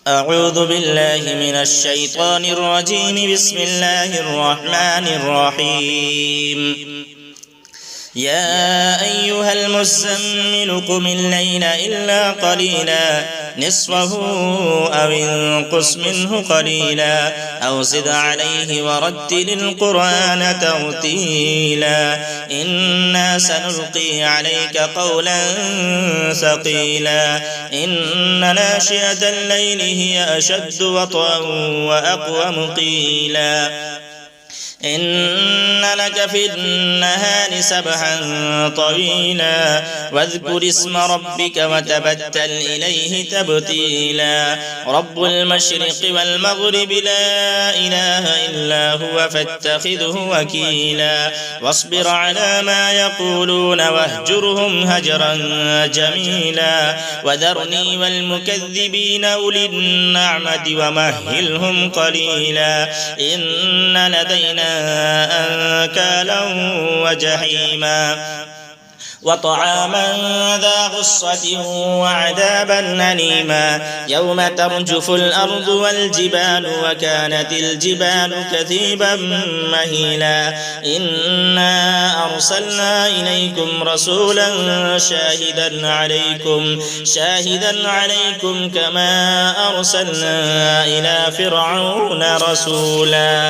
أعوذ بالله من الشيطان الرجيم. بسم الله الرحمن الرحيم. يا أيها المزمل قم الليل إلا قليلا نصفه أو انقص منه قليلا أو زد عليه ورتل القرآن ترتيلا إنا سنلقي عليك قولا ثقيلا إن ناشئة الليل هي أشد وطئا وأقوم قيلا إن لك في النهار سبحا طويلا واذكر اسم ربك وتبتل إليه تبتيلا رب المشرق والمغرب لا إله إلا هو فاتخذه وكيلا واصبر على ما يقولون واهجرهم هجرا جميلا وذرني والمكذبين أولي النعمة ومهلهم قليلا إن لدينا أنكالا وجحيما وطعاما ذا غصة وعذابا أليما يوم ترجف الأرض والجبال وكانت الجبال كثيبا مهيلا إنا أرسلنا إليكم رسولا شاهدا عليكم كما أرسلنا إلى فرعون رسولا.